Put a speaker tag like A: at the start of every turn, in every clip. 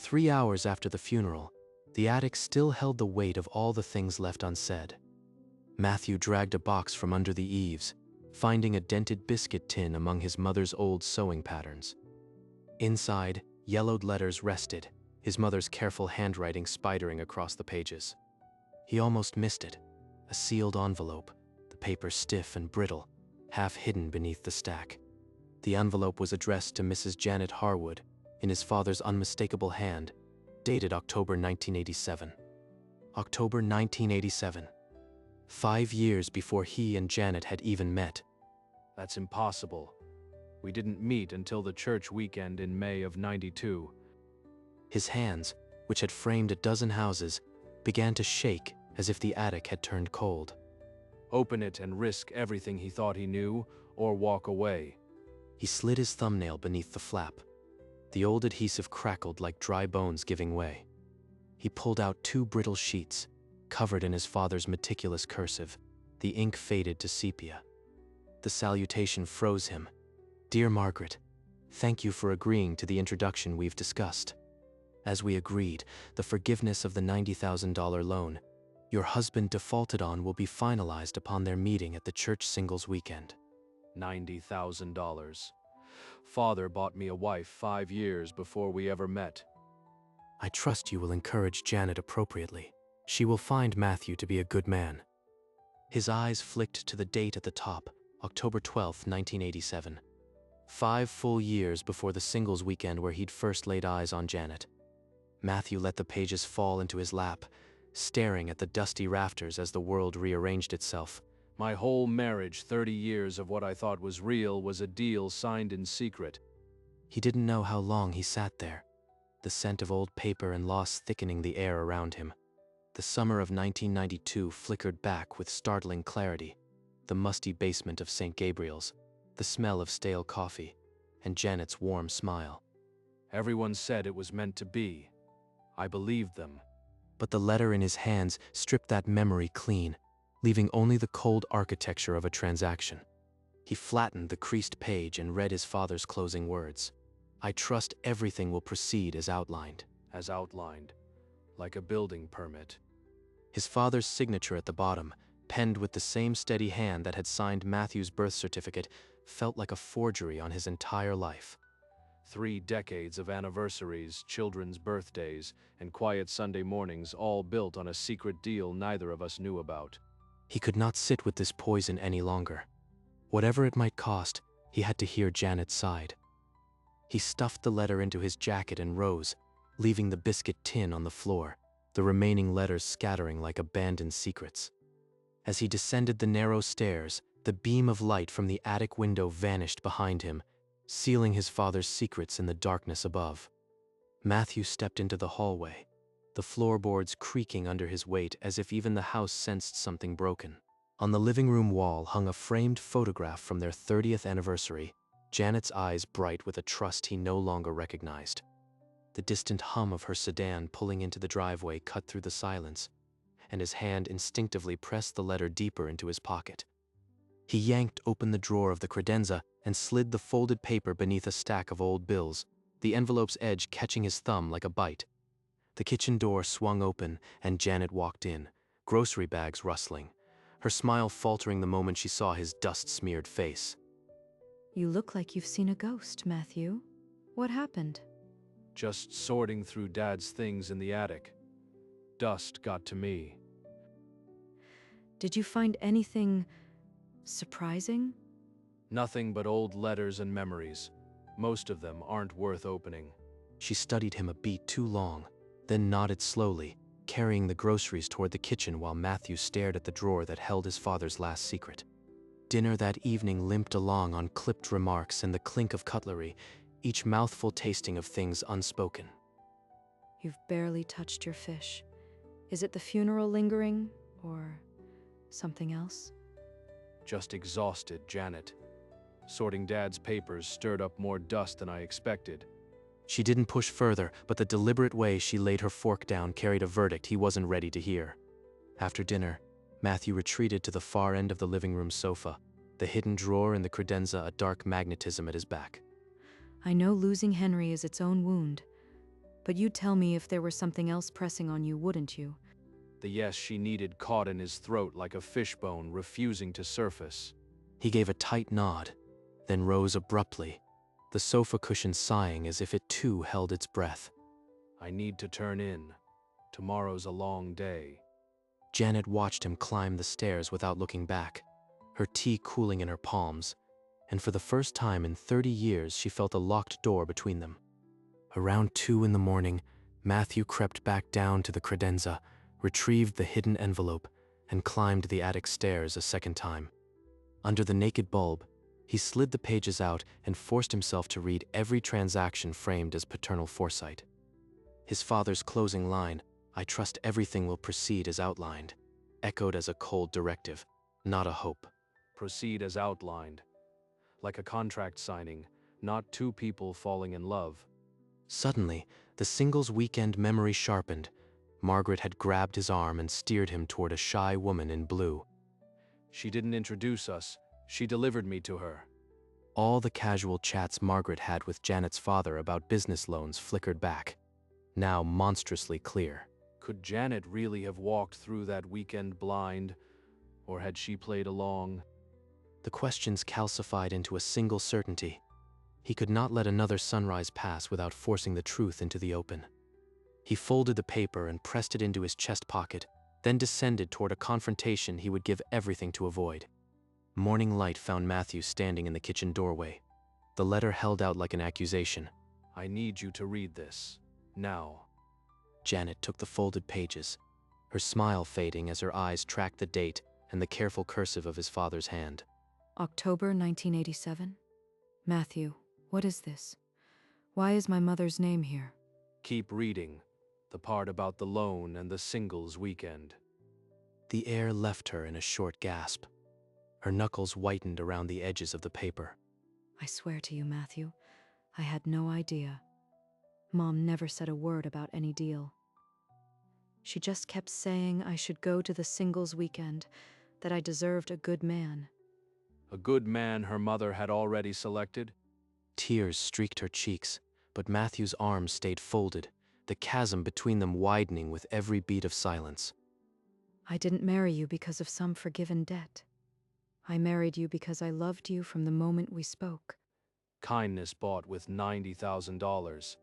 A: 3 hours after the funeral, the attic still held the weight of all the things left unsaid. Matthew dragged a box from under the eaves, finding a dented biscuit tin among his mother's old sewing patterns. Inside, yellowed letters rested, his mother's careful handwriting spidering across the pages. He almost missed it, a sealed envelope, the paper stiff and brittle, half hidden beneath the stack. The envelope was addressed to Mrs. Janet Harwood, in his father's unmistakable hand, dated October 1987. October 1987. 5 years before he and Janet had even met.
B: That's impossible. We didn't meet until the church weekend in May of '92.
A: His hands, which had framed a dozen houses, began to shake as if the attic had turned cold.
B: Open it and risk everything he thought he knew, or walk away.
A: He slid his thumbnail beneath the flap. The old adhesive crackled like dry bones giving way. He pulled out 2 brittle sheets, covered in his father's meticulous cursive. The ink faded to sepia. The salutation froze him. "Dear Margaret, thank you for agreeing to the introduction we've discussed. As we agreed, the forgiveness of the $90,000 loan your husband defaulted on will be finalized upon their meeting at the church singles weekend."
B: $90,000. Father bought me a wife 5 years before we ever met.
A: "I trust you will encourage Janet appropriately. She will find Matthew to be a good man." His eyes flicked to the date at the top, October 12, 1987. 5 full years before the singles weekend where he'd first laid eyes on Janet. Matthew let the pages fall into his lap, staring at the dusty rafters as the world rearranged itself.
B: My whole marriage, 30 years of what I thought was real, was a deal signed in secret.
A: He didn't know how long he sat there, the scent of old paper and loss thickening the air around him. The summer of 1992 flickered back with startling clarity. The musty basement of St. Gabriel's, the smell of stale coffee, and Janet's warm smile.
B: Everyone said it was meant to be. I believed them.
A: But the letter in his hands stripped that memory clean, leaving only the cold architecture of a transaction. He flattened the creased page and read his father's closing words. "I trust everything will proceed as outlined."
B: As outlined, like a building permit.
A: His father's signature at the bottom, penned with the same steady hand that had signed Matthew's birth certificate, felt like a forgery on his entire life.
B: 3 decades of anniversaries, children's birthdays, and quiet Sunday mornings, all built on a secret deal neither of us knew about.
A: He could not sit with this poison any longer. Whatever it might cost, he had to hear Janet's side. He stuffed the letter into his jacket and rose, leaving the biscuit tin on the floor, the remaining letters scattering like abandoned secrets. As he descended the narrow stairs, the beam of light from the attic window vanished behind him, sealing his father's secrets in the darkness above. Matthew stepped into the hallway, the floorboards creaking under his weight as if even the house sensed something broken. On the living room wall hung a framed photograph from their 30th anniversary, Janet's eyes bright with a trust he no longer recognized. The distant hum of her sedan pulling into the driveway cut through the silence, and his hand instinctively pressed the letter deeper into his pocket. He yanked open the drawer of the credenza and slid the folded paper beneath a stack of old bills, the envelope's edge catching his thumb like a bite. The kitchen door swung open and Janet walked in, grocery bags rustling, her smile faltering the moment she saw his dust-smeared face.
C: "You look like you've seen a ghost, Matthew. What happened?"
B: Just sorting through Dad's things in the attic. Dust got to me.
C: "Did you find anything surprising?"
B: Nothing but old letters and memories. Most of them aren't worth opening.
A: She studied him a beat too long, then nodded slowly, carrying the groceries toward the kitchen while Matthew stared at the drawer that held his father's last secret. Dinner that evening limped along on clipped remarks and the clink of cutlery, each mouthful tasting of things unspoken.
C: "You've barely touched your fish. Is it the funeral lingering, or something else?"
B: Just exhausted, Janet. Sorting Dad's papers stirred up more dust than I expected.
A: She didn't push further, but the deliberate way she laid her fork down carried a verdict he wasn't ready to hear. After dinner, Matthew retreated to the far end of the living room sofa, the hidden drawer in the credenza a dark magnetism at his back.
C: "I know losing Henry is its own wound, But you'd tell me if there were something else pressing on you, wouldn't you?
B: The yes she needed caught in his throat like a fishbone, refusing to surface.
A: He gave a tight nod, then rose abruptly, the sofa cushion sighing as if it too held its breath.
B: I need to turn in. Tomorrow's a long day.
A: Janet watched him climb the stairs without looking back, her tea cooling in her palms, and for the first time in 30 years she felt a locked door between them. Around 2 in the morning, Matthew crept back down to the credenza, retrieved the hidden envelope, and climbed the attic stairs a second time. Under the naked bulb, he slid the pages out and forced himself to read every transaction framed as paternal foresight. His father's closing line, "I trust everything will proceed as outlined," echoed as a cold directive, not a hope.
B: Proceed as outlined. Like a contract signing, not two people falling in love.
A: Suddenly, the singles weekend memory sharpened. Margaret had grabbed his arm and steered him toward a shy woman in blue.
B: She didn't introduce us. She delivered me to her.
A: All the casual chats Margaret had with Janet's father about business loans flickered back, now monstrously clear.
B: Could Janet really have walked through that weekend blind, or had she played along?
A: The questions calcified into a single certainty. He could not let another sunrise pass without forcing the truth into the open. He folded the paper and pressed it into his chest pocket, then descended toward a confrontation he would give everything to avoid. Morning light found Matthew standing in the kitchen doorway. The letter held out like an accusation.
B: I need you to read this. Now.
A: Janet took the folded pages, her smile fading as her eyes tracked the date and the careful cursive of his father's hand.
C: October 1987? Matthew, what is this? Why is my mother's name here?
B: Keep reading. The part about the loan and the singles weekend.
A: The air left her in a short gasp. Her knuckles whitened around the edges of the paper.
C: I swear to you, Matthew, I had no idea. Mom never said a word about any deal. She just kept saying I should go to the singles weekend, that I deserved a good man.
B: A good man her mother had already selected?
A: Tears streaked her cheeks, but Matthew's arms stayed folded, the chasm between them widening with every beat of silence.
C: I didn't marry you because of some forgiven debt. I married you because I loved you from the moment we spoke.
B: Kindness bought with $90,000.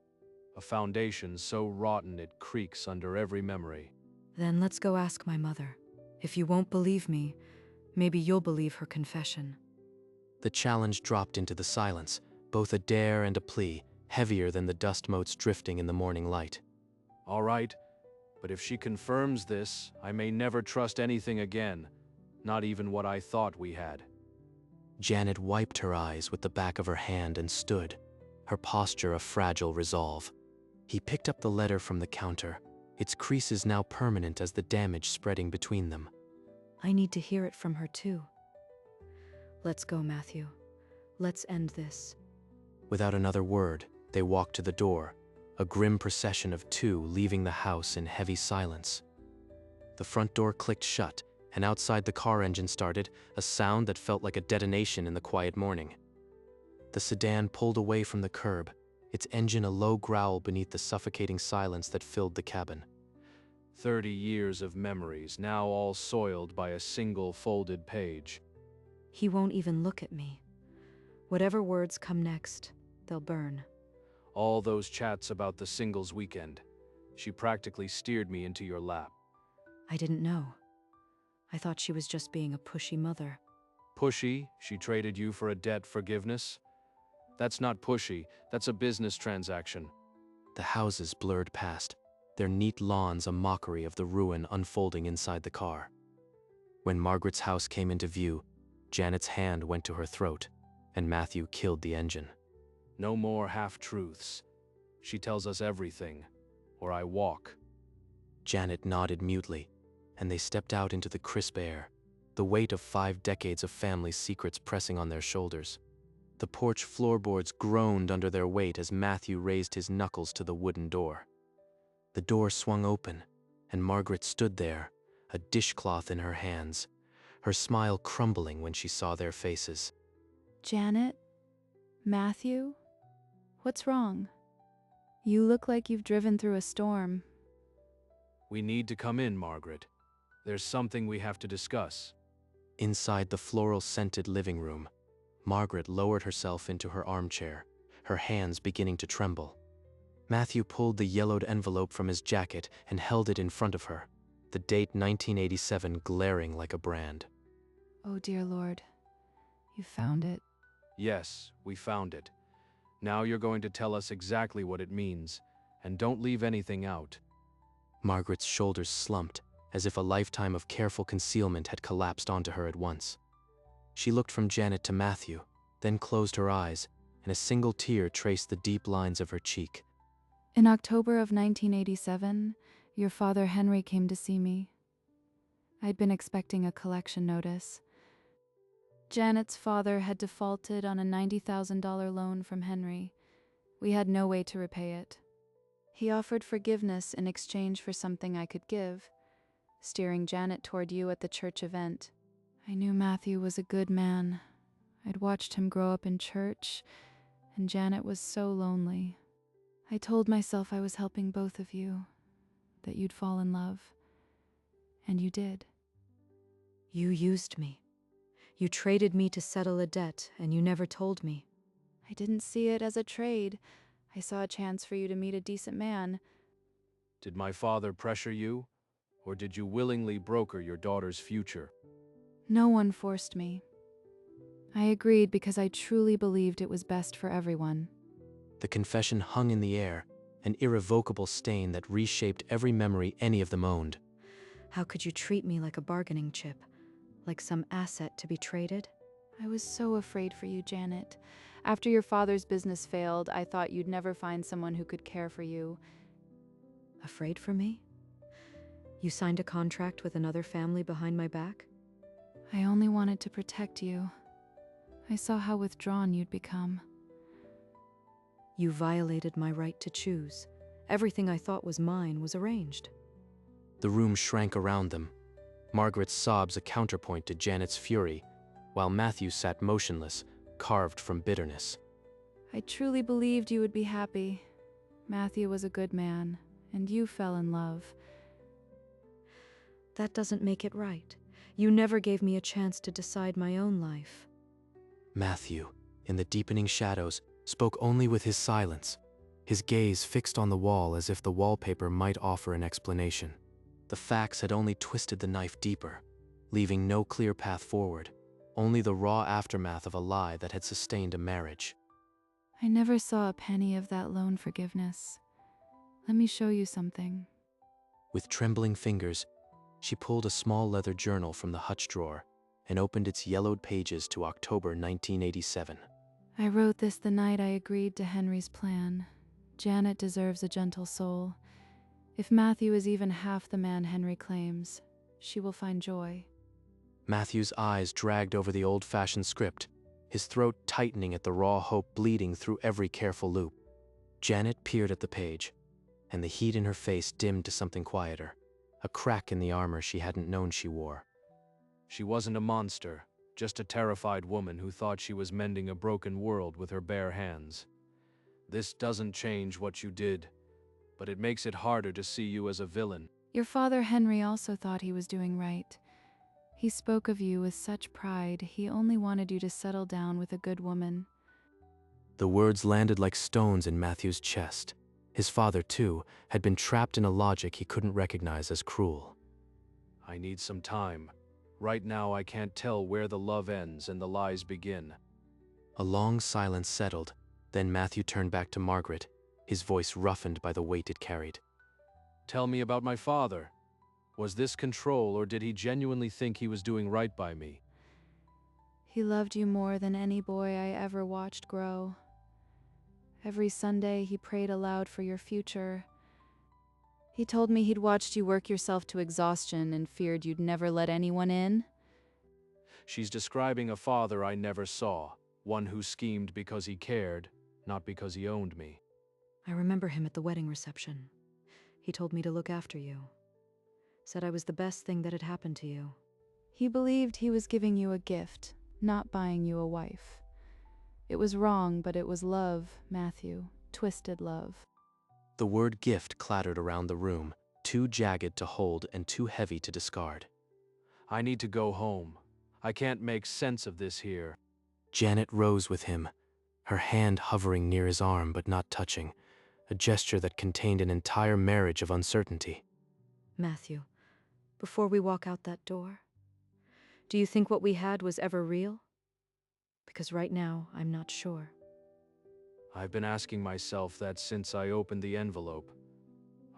B: A foundation so rotten it creaks under every memory.
C: Then let's go ask my mother. If you won't believe me, maybe you'll believe her confession.
A: The challenge dropped into the silence, both a dare and a plea, heavier than the dust motes drifting in the morning light.
B: All right, but if she confirms this, I may never trust anything again, not even what I thought we had.
A: Janet wiped her eyes with the back of her hand and stood, her posture a fragile resolve. He picked up the letter from the counter, its creases now permanent as the damage spreading between them.
C: I need to hear it from her too. Let's go, Matthew. Let's end this.
A: Without another word, they walked to the door, a grim procession of two leaving the house in heavy silence. The front door clicked shut, and outside the car engine started, a sound that felt like a detonation in the quiet morning. The sedan pulled away from the curb, its engine a low growl beneath the suffocating silence that filled the cabin.
B: 30 years of memories, now all soiled by a single folded page.
C: He won't even look at me. Whatever words come next, they'll burn.
B: All those chats about the singles weekend. She practically steered me into your lap.
C: I didn't know. I thought she was just being a pushy mother.
B: Pushy? She traded you for a debt forgiveness? That's not pushy, that's a business transaction.
A: The houses blurred past, their neat lawns a mockery of the ruin unfolding inside the car. When Margaret's house came into view, Janet's hand went to her throat, and Matthew killed the engine.
B: No more half-truths. She tells us everything, or I walk.
A: Janet nodded mutely, and they stepped out into the crisp air, the weight of 5 decades of family secrets pressing on their shoulders. The porch floorboards groaned under their weight as Matthew raised his knuckles to the wooden door. The door swung open, and Margaret stood there, a dishcloth in her hands, her smile crumbling when she saw their faces.
D: Janet? Matthew? What's wrong? You look like you've driven through a storm.
B: We need to come in, Margaret. There's something we have to discuss.
A: Inside the floral-scented living room, Margaret lowered herself into her armchair, her hands beginning to tremble. Matthew pulled the yellowed envelope from his jacket and held it in front of her, the date 1987 glaring like a brand.
D: Oh dear Lord, you found it.
B: Yes, we found it. Now you're going to tell us exactly what it means, and don't leave anything out.
A: Margaret's shoulders slumped, as if a lifetime of careful concealment had collapsed onto her at once. She looked from Janet to Matthew, then closed her eyes, and a single tear traced the deep lines of her cheek.
D: In October of 1987, your father Henry came to see me. I'd been expecting a collection notice. Janet's father had defaulted on a $90,000 loan from Henry. We had no way to repay it. He offered forgiveness in exchange for something I could give, steering Janet toward you at the church event. I knew Matthew was a good man. I'd watched him grow up in church, and Janet was so lonely. I told myself I was helping both of you, that you'd fall in love. And you did.
C: You used me. You traded me to settle a debt, and you never told me.
D: I didn't see it as a trade. I saw a chance for you to meet a decent man.
B: Did my father pressure you, or did you willingly broker your daughter's future?
D: No one forced me. I agreed because I truly believed it was best for everyone.
A: The confession hung in the air, an irrevocable stain that reshaped every memory any of them owned.
C: How could you treat me like a bargaining chip? Like some asset to be traded?
D: I was so afraid for you, Janet. After your father's business failed, I thought you'd never find someone who could care for you.
C: Afraid for me? You signed a contract with another family behind my back?
D: I only wanted to protect you. I saw how withdrawn you'd become.
C: You violated my right to choose. Everything I thought was mine was arranged.
A: The room shrank around them, Margaret's sobs a counterpoint to Janet's fury, while Matthew sat motionless, carved from bitterness.
D: I truly believed you would be happy. Matthew was a good man, and you fell in love.
C: That doesn't make it right. You never gave me a chance to decide my own life.
A: Matthew, in the deepening shadows, spoke only with his silence, his gaze fixed on the wall as if the wallpaper might offer an explanation. The facts had only twisted the knife deeper, leaving no clear path forward, only the raw aftermath of a lie that had sustained a marriage.
D: I never saw a penny of that loan forgiveness. Let me show you something.
A: With trembling fingers, she pulled a small leather journal from the hutch drawer and opened its yellowed pages to October 1987.
D: I wrote this the night I agreed to Henry's plan. Janet deserves a gentle soul. If Matthew is even half the man Henry claims, she will find joy.
A: Matthew's eyes dragged over the old-fashioned script, his throat tightening at the raw hope bleeding through every careful loop. Janet peered at the page, and the heat in her face dimmed to something quieter, a crack in the armor she hadn't known she wore.
B: She wasn't a monster, just a terrified woman who thought she was mending a broken world with her bare hands. This doesn't change what you did, but it makes it harder to see you as a villain.
D: Your father Henry also thought he was doing right. He spoke of you with such pride, he only wanted you to settle down with a good woman.
A: The words landed like stones in Matthew's chest. His father, too, had been trapped in a logic he couldn't recognize as cruel.
B: I need some time. Right now I can't tell where the love ends and the lies begin.
A: A long silence settled, then Matthew turned back to Margaret, his voice roughened by the weight it carried.
B: Tell me about my father. Was this control, or did he genuinely think he was doing right by me?
D: He loved you more than any boy I ever watched grow. Every Sunday he prayed aloud for your future. He told me he'd watched you work yourself to exhaustion and feared you'd never let anyone in.
B: She's describing a father I never saw, one who schemed because he cared, not because he owned me.
C: I remember him at the wedding reception. He told me to look after you. Said I was the best thing that had happened to you.
D: He believed he was giving you a gift, not buying you a wife. It was wrong, but it was love, Matthew, twisted love.
A: The word gift clattered around the room, too jagged to hold and too heavy to discard.
B: I need to go home. I can't make sense of this here.
A: Janet rose with him, her hand hovering near his arm but not touching, a gesture that contained an entire marriage of uncertainty.
C: Matthew, before we walk out that door, do you think what we had was ever real? Because right now, I'm not sure.
B: I've been asking myself that since I opened the envelope.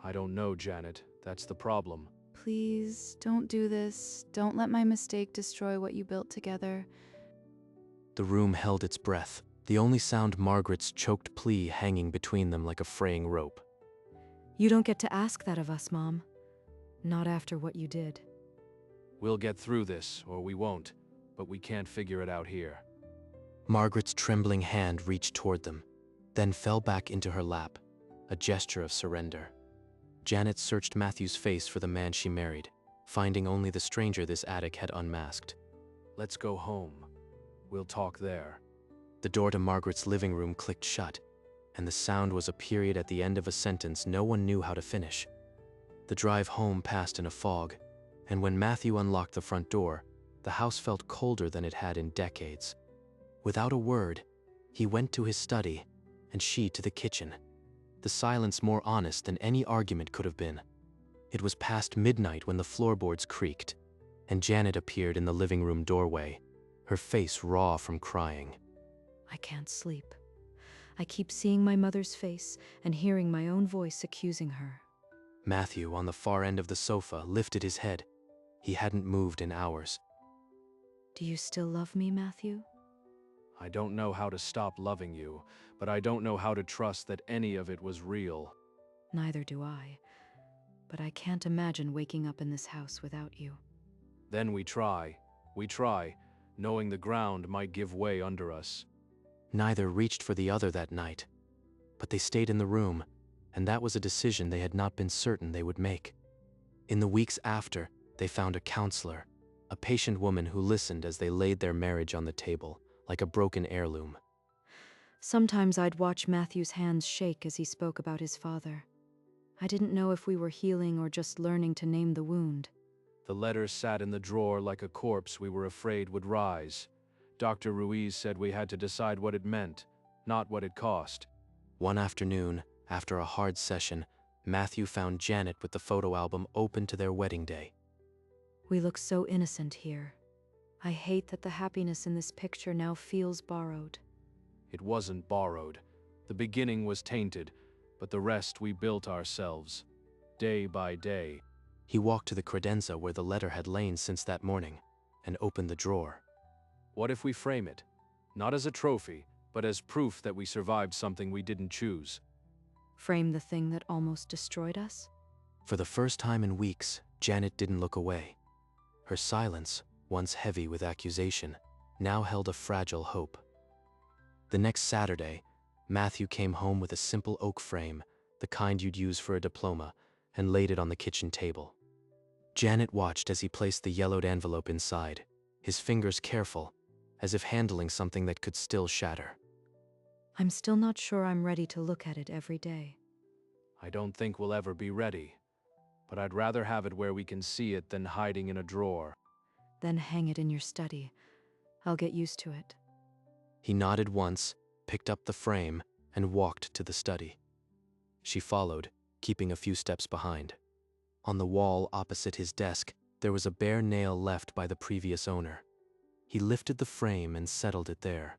B: I don't know, Janet. That's the problem.
D: Please, don't do this. Don't let my mistake destroy what you built together.
A: The room held its breath, the only sound Margaret's choked plea hanging between them like a fraying rope.
C: You don't get to ask that of us, Mom. Not after what you did.
B: We'll get through this, or we won't, but we can't figure it out here.
A: Margaret's trembling hand reached toward them, then fell back into her lap, a gesture of surrender. Janet searched Matthew's face for the man she married, finding only the stranger this attic had unmasked.
B: Let's go home. We'll talk there.
A: The door to Margaret's living room clicked shut, and the sound was a period at the end of a sentence no one knew how to finish. The drive home passed in a fog, and when Matthew unlocked the front door, the house felt colder than it had in decades. Without a word, he went to his study, and she to the kitchen, the silence more honest than any argument could have been. It was past midnight when the floorboards creaked, and Janet appeared in the living room doorway, her face raw from crying.
C: I can't sleep. I keep seeing my mother's face and hearing my own voice accusing her.
A: Matthew, on the far end of the sofa, lifted his head. He hadn't moved in hours.
C: Do you still love me, Matthew?
B: I don't know how to stop loving you, but I don't know how to trust that any of it was real.
C: Neither do I. But I can't imagine waking up in this house without you.
B: Then we try, knowing the ground might give way under us.
A: Neither reached for the other that night, but they stayed in the room, and that was a decision they had not been certain they would make. In the weeks after, they found a counselor, a patient woman who listened as they laid their marriage on the table, like a broken heirloom.
C: Sometimes I'd watch Matthew's hands shake as he spoke about his father. I didn't know if we were healing or just learning to name the wound.
B: The letter sat in the drawer like a corpse we were afraid would rise. Dr. Ruiz said we had to decide what it meant, not what it cost.
A: One afternoon, after a hard session, Matthew found Janet with the photo album open to their wedding day.
C: We look so innocent here. I hate that the happiness in this picture now feels borrowed.
B: It wasn't borrowed. The beginning was tainted, but the rest we built ourselves, day by day.
A: He walked to the credenza where the letter had lain since that morning, and opened the drawer.
B: What if we frame it? Not as a trophy, but as proof that we survived something we didn't choose.
C: Frame the thing that almost destroyed us?
A: For the first time in weeks, Janet didn't look away. Her silence, once heavy with accusation, now held a fragile hope. The next Saturday, Matthew came home with a simple oak frame, the kind you'd use for a diploma, and laid it on the kitchen table. Janet watched as he placed the yellowed envelope inside, his fingers careful, as if handling something that could still shatter.
C: I'm still not sure I'm ready to look at it every day.
B: I don't think we'll ever be ready, but I'd rather have it where we can see it than hiding in a drawer.
C: Then hang it in your study. I'll get used to it.
A: He nodded once, picked up the frame, and walked to the study. She followed, keeping a few steps behind. On the wall opposite his desk, there was a bare nail left by the previous owner. He lifted the frame and settled it there.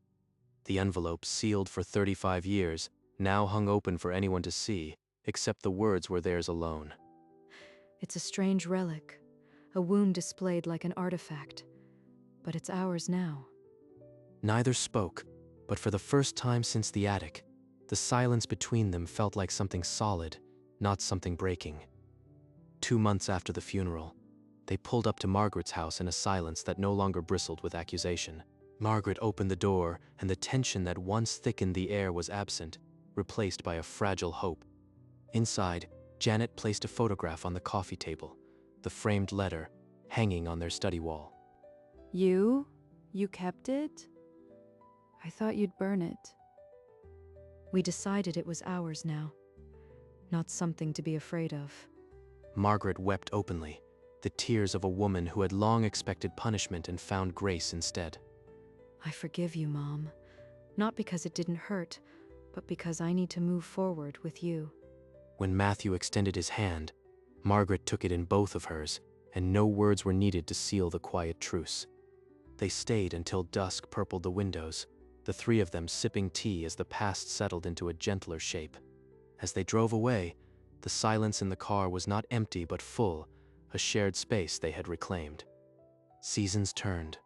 A: The envelope, sealed for 35 years, now hung open for anyone to see, except the words were theirs alone.
C: It's a strange relic, a wound displayed like an artifact, but it's ours now.
A: Neither spoke, but for the first time since the attic, the silence between them felt like something solid, not something breaking. 2 months after the funeral, they pulled up to Margaret's house in a silence that no longer bristled with accusation. Margaret opened the door, and the tension that once thickened the air was absent, replaced by a fragile hope. Inside, Janet placed a photograph on the coffee table, the framed letter hanging on their study wall.
D: You? You kept it? I thought you'd burn it.
C: We decided it was ours now. not something to be afraid of.
A: Margaret wept openly, the tears of a woman who had long expected punishment and found grace instead.
C: I forgive you, Mom. Not because it didn't hurt, but because I need to move forward with you.
A: When Matthew extended his hand, Margaret took it in both of hers, and no words were needed to seal the quiet truce. They stayed until dusk purpled the windows, the three of them sipping tea as the past settled into a gentler shape. As they drove away, the silence in the car was not empty but full, a shared space they had reclaimed. Seasons turned.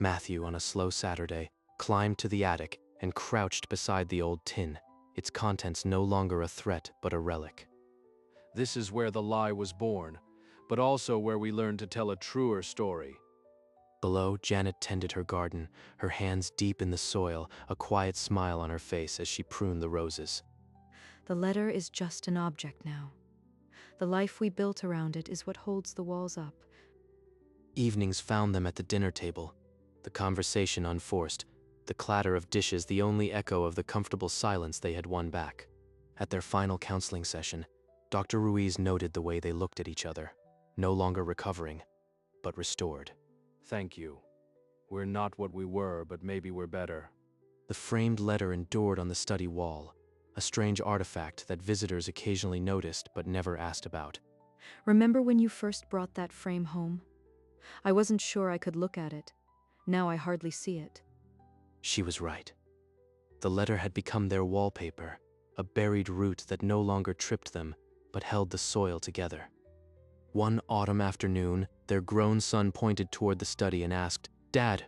A: Matthew, on a slow Saturday, climbed to the attic and crouched beside the old tin, its contents no longer a threat but a relic.
B: This is where the lie was born, but also where we learned to tell a truer story.
A: Below, Janet tended her garden, her hands deep in the soil, a quiet smile on her face as she pruned the roses.
C: The letter is just an object now. The life we built around it is what holds the walls up.
A: Evenings found them at the dinner table, the conversation unforced, the clatter of dishes the only echo of the comfortable silence they had won back. At their final counseling session, Dr. Ruiz noted the way they looked at each other, no longer recovering, but restored.
B: Thank you. We're not what we were, but maybe we're better.
A: The framed letter endured on the study wall, a strange artifact that visitors occasionally noticed but never asked about.
C: Remember when you first brought that frame home? I wasn't sure I could look at it. Now I hardly see it.
A: She was right. The letter had become their wallpaper, a buried root that no longer tripped them, but held the soil together. One autumn afternoon, their grown son pointed toward the study and asked, "Dad,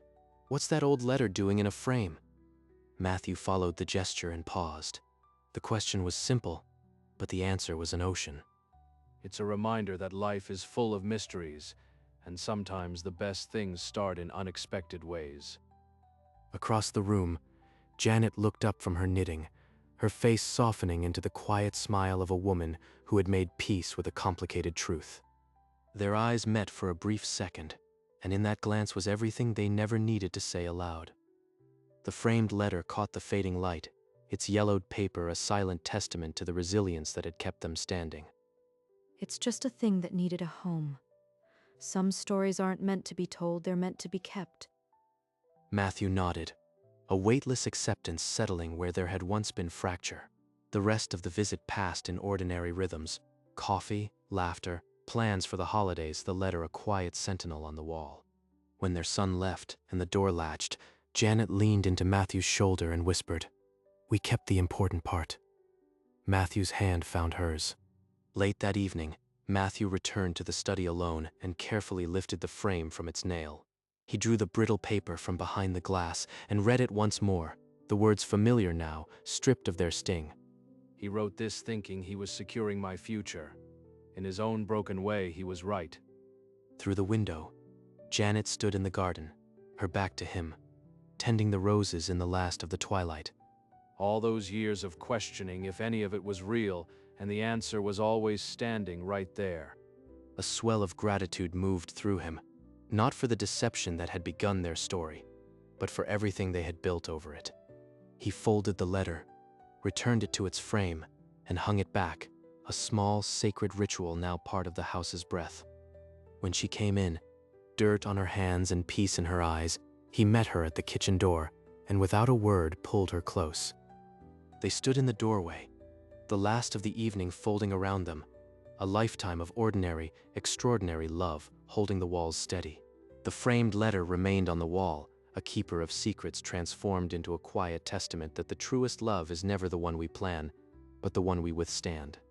A: what's that old letter doing in a frame?" Matthew followed the gesture and paused. The question was simple, but the answer was an ocean.
B: It's a reminder that life is full of mysteries, and sometimes the best things start in unexpected ways.
A: Across the room, Janet looked up from her knitting, her face softening into the quiet smile of a woman who had made peace with a complicated truth. Their eyes met for a brief second, and in that glance was everything they never needed to say aloud. The framed letter caught the fading light, its yellowed paper a silent testament to the resilience that had kept them standing.
C: It's just a thing that needed a home. Some stories aren't meant to be told, they're meant to be kept.
A: Matthew nodded, a weightless acceptance settling where there had once been fracture. The rest of the visit passed in ordinary rhythms: coffee, laughter, plans for the holidays, the letter a quiet sentinel on the wall. When their son left and the door latched, Janet leaned into Matthew's shoulder and whispered, "We kept the important part." Matthew's hand found hers. Late that evening, Matthew returned to the study alone and carefully lifted the frame from its nail. He drew the brittle paper from behind the glass and read it once more, the words familiar now, stripped of their sting.
B: He wrote this thinking he was securing my future. In his own broken way, he was right.
A: Through the window, Janet stood in the garden, her back to him, tending the roses in the last of the twilight.
B: All those years of questioning if any of it was real, and the answer was always standing right there.
A: A swell of gratitude moved through him, not for the deception that had begun their story, but for everything they had built over it. He folded the letter, returned it to its frame, and hung it back, a small, sacred ritual now part of the house's breath. When she came in, dirt on her hands and peace in her eyes, he met her at the kitchen door, and without a word pulled her close. They stood in the doorway, the last of the evening folding around them, a lifetime of ordinary, extraordinary love holding the walls steady. The framed letter remained on the wall, a keeper of secrets transformed into a quiet testament that the truest love is never the one we plan, but the one we withstand.